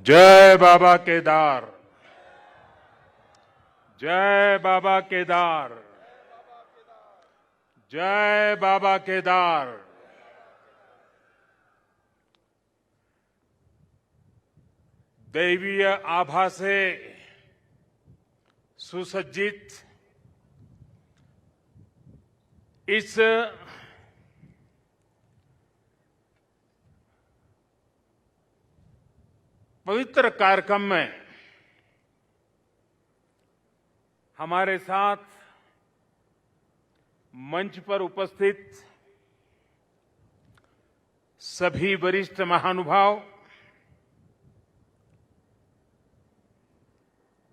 जय बाबा केदार, जय बाबा केदार, जय बाबा केदार। दैवीय आभा से सुसज्जित इस पवित्र कार्यक्रम में हमारे साथ मंच पर उपस्थित सभी वरिष्ठ महानुभाव,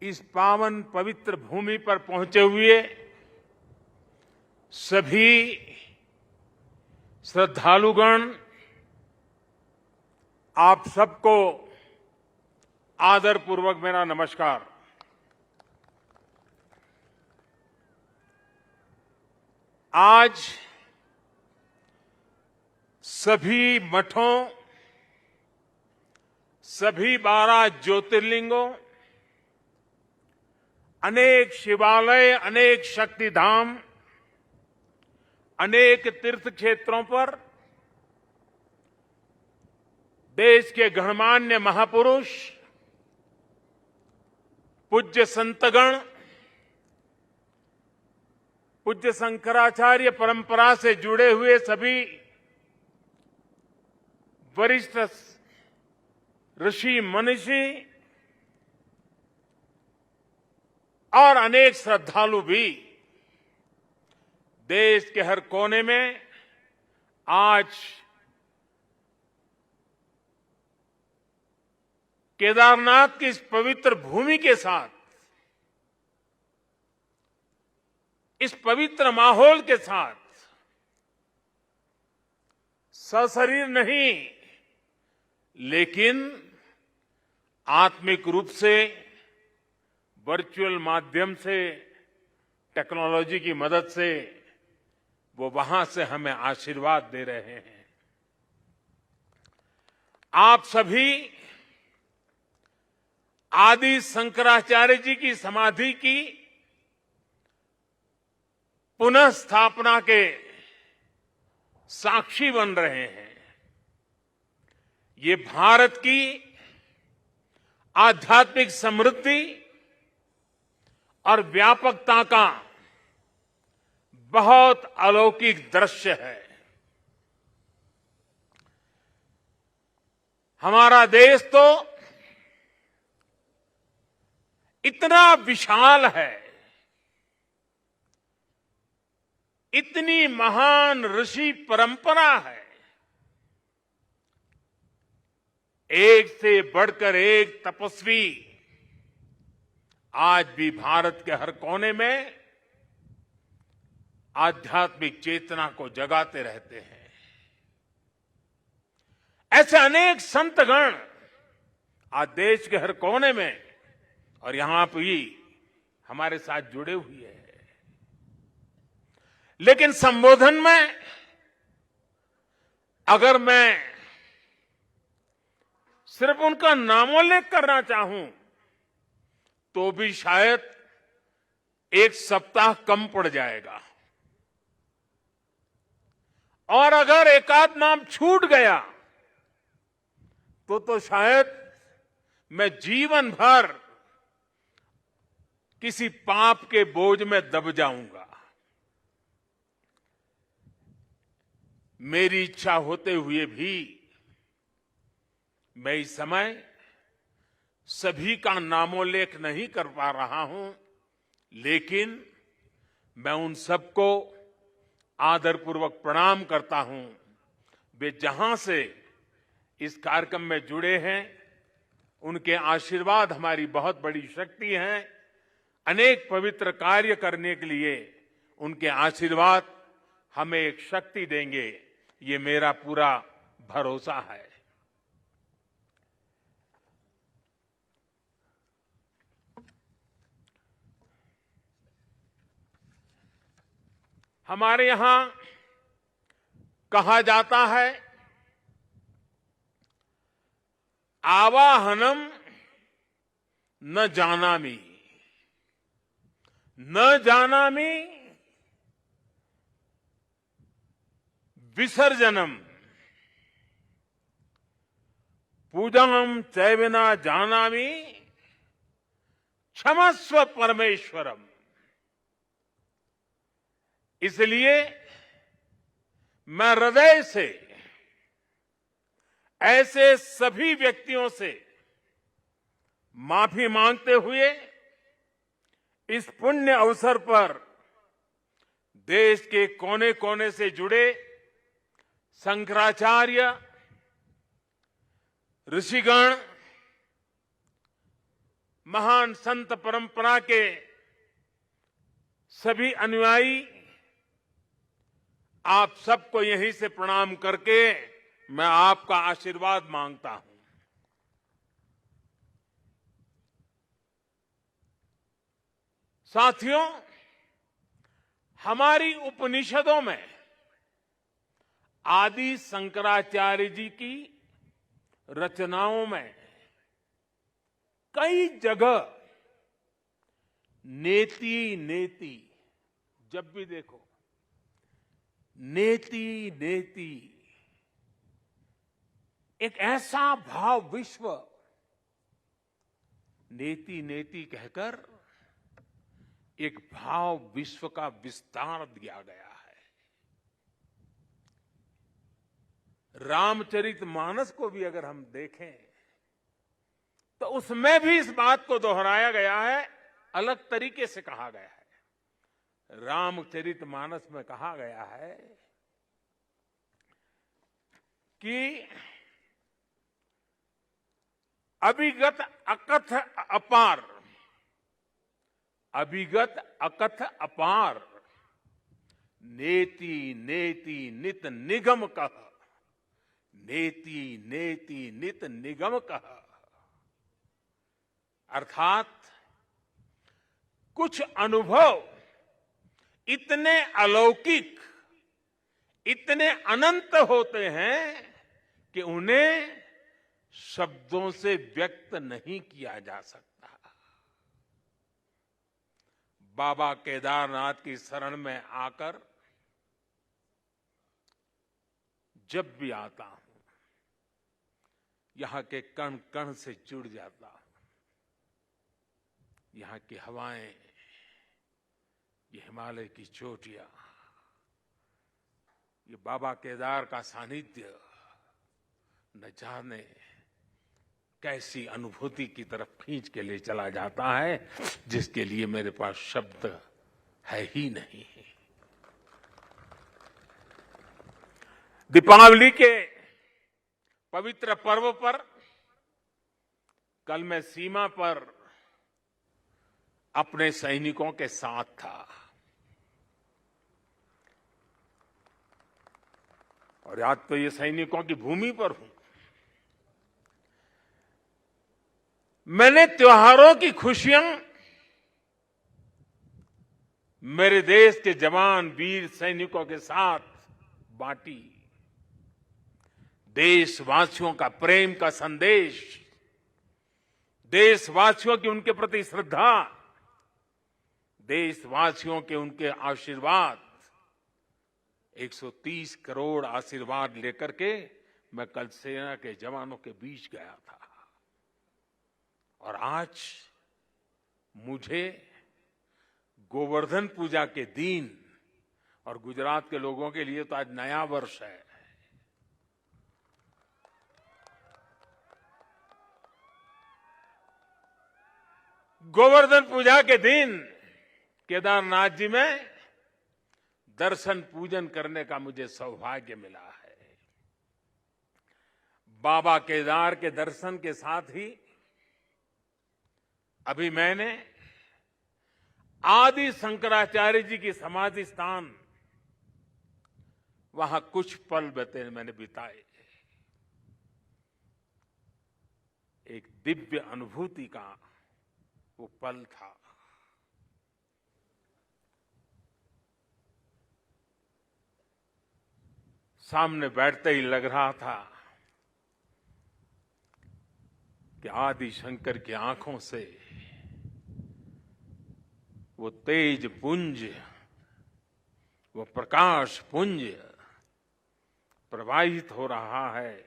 इस पावन पवित्र भूमि पर पहुंचे हुए सभी श्रद्धालुगण, आप सबको आदरपूर्वक मेरा नमस्कार। आज सभी मठों, सभी 12 ज्योतिर्लिंगों, अनेक शिवालय, अनेक शक्तिधाम, अनेक तीर्थ क्षेत्रों पर देश के गणमान्य महापुरुष, पूज्य संतगण, पूज्य शंकराचार्य परंपरा से जुड़े हुए सभी वरिष्ठ ऋषि मनीषी और अनेक श्रद्धालु भी देश के हर कोने में आज केदारनाथ की इस पवित्र भूमि के साथ, इस पवित्र माहौल के साथ सशरीर नहीं लेकिन आत्मिक रूप से वर्चुअल माध्यम से, टेक्नोलॉजी की मदद से वो वहां से हमें आशीर्वाद दे रहे हैं। आप सभी आदि शंकराचार्य जी की समाधि की पुनः स्थापना के साक्षी बन रहे हैं। ये भारत की आध्यात्मिक समृद्धि और व्यापकता का बहुत अलौकिक दृश्य है। हमारा देश तो इतना विशाल है, इतनी महान ऋषि परंपरा है, एक से बढ़कर एक तपस्वी आज भी भारत के हर कोने में आध्यात्मिक चेतना को जगाते रहते हैं। ऐसे अनेक संतगण आज देश के हर कोने में और यहां भी हमारे साथ जुड़े हुए हैं। लेकिन संबोधन में अगर मैं सिर्फ उनका नामोल्लेख करना चाहूं तो भी शायद एक सप्ताह कम पड़ जाएगा, और अगर एकाध नाम छूट गया तो शायद मैं जीवन भर किसी पाप के बोझ में दब जाऊंगा। मेरी इच्छा होते हुए भी मैं इस समय सभी का नामोल्लेख नहीं कर पा रहा हूं, लेकिन मैं उन सबको आदरपूर्वक प्रणाम करता हूं। वे जहां से इस कार्यक्रम में जुड़े हैं, उनके आशीर्वाद हमारी बहुत बड़ी शक्ति है। अनेक पवित्र कार्य करने के लिए उनके आशीर्वाद हमें एक शक्ति देंगे, ये मेरा पूरा भरोसा है। हमारे यहां कहा जाता है, आवाहनम न जानामि, न जानामि विसर्जनम, पूजाम चैवना जानामि क्षमस्व परमेश्वरम। इसलिए मैं हृदय से ऐसे सभी व्यक्तियों से माफी मांगते हुए इस पुण्य अवसर पर देश के कोने कोने से जुड़े शंकराचार्य, ऋषिगण, महान संत परंपरा के सभी अनुयायी, आप सबको यहीं से प्रणाम करके मैं आपका आशीर्वाद मांगता हूं। साथियों, हमारी उपनिषदों में आदि शंकराचार्य जी की रचनाओं में कई जगह नेति नेति, जब भी देखो नेति नेति, एक ऐसा भाव विश्व, नेति नेति कहकर एक भाव विश्व का विस्तार दिया गया है। रामचरितमानस को भी अगर हम देखें तो उसमें भी इस बात को दोहराया गया है, अलग तरीके से कहा गया है। रामचरितमानस में कहा गया है कि अभिगत अकथ अपार, अभिगत अकथ अपार, नेति नेति नित निगम कह, नेति नेति नित निगम कह। अर्थात कुछ अनुभव इतने अलौकिक, इतने अनंत होते हैं कि उन्हें शब्दों से व्यक्त नहीं किया जा सकता। बाबा केदारनाथ की शरण में आकर जब भी आता हूं, यहां के कण कण से जुड़ जाता हूं। यहां की हवाएं, ये हिमालय की चोटियां, ये बाबा केदार का सानिध्य न जाने कैसी अनुभूति की तरफ खींच के ले चला जाता है, जिसके लिए मेरे पास शब्द है ही नहीं। दीपावली के पवित्र पर्व पर कल मैं सीमा पर अपने सैनिकों के साथ था और आज तो ये सैनिकों की भूमि पर हूं। मैंने त्योहारों की खुशियां मेरे देश के जवान वीर सैनिकों के साथ बांटी। देशवासियों का प्रेम का संदेश, देशवासियों की उनके प्रति श्रद्धा, देशवासियों के उनके आशीर्वाद, 130 करोड़ आशीर्वाद लेकर के मैं कल सेना के जवानों के बीच गया था। और आज मुझे गोवर्धन पूजा के दिन, और गुजरात के लोगों के लिए तो आज नया वर्ष है, गोवर्धन पूजा के दिन केदारनाथ जी में दर्शन पूजन करने का मुझे सौभाग्य मिला है। बाबा केदार के दर्शन के साथ ही अभी मैंने आदि शंकराचार्य जी की समाधि स्थान, वहां कुछ पल मैंने बिताए। एक दिव्य अनुभूति का वो पल था। सामने बैठते ही लग रहा था कि आदि शंकर की आंखों से वो तेज पुंज, वो प्रकाश पुंज प्रवाहित हो रहा है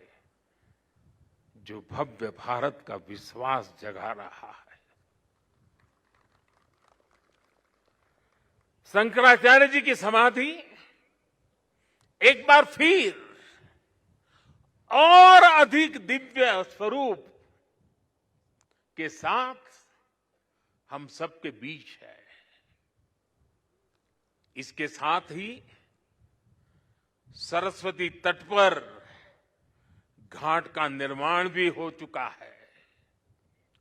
जो भव्य भारत का विश्वास जगा रहा है। शंकराचार्य जी की समाधि एक बार फिर और अधिक दिव्य स्वरूप के साथ हम सबके बीच है। इसके साथ ही सरस्वती तट पर घाट का निर्माण भी हो चुका है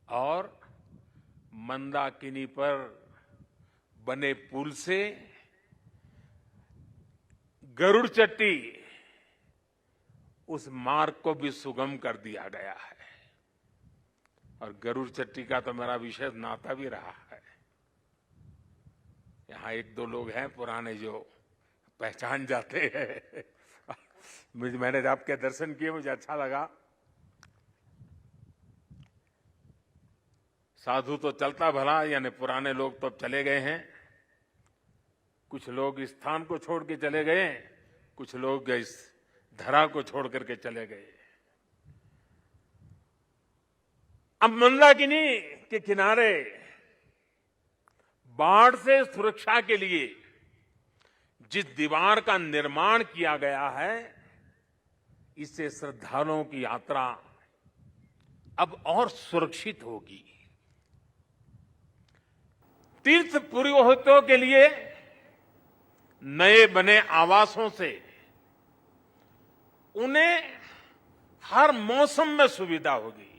और मंदाकिनी पर बने पुल से गरुड़ चट्टी उस मार्ग को भी सुगम कर दिया गया है। और गरुड़ चट्टी का तो मेरा विशेष नाता भी रहा है। यहाँ एक दो लोग हैं पुराने जो पहचान जाते हैं। मैंने आपके दर्शन किए, मुझे अच्छा लगा। साधु तो चलता भला, यानी पुराने लोग तो अब चले गए हैं। कुछ लोग इस स्थान को छोड़ के चले गए, कुछ लोग इस धरा को छोड़ करके चले गए। अब मंदाकिनी के किनारे बाढ़ से सुरक्षा के लिए जिस दीवार का निर्माण किया गया है, इससे श्रद्धालुओं की यात्रा अब और सुरक्षित होगी। तीर्थ पुरोहितों के लिए नए बने आवासों से उन्हें हर मौसम में सुविधा होगी।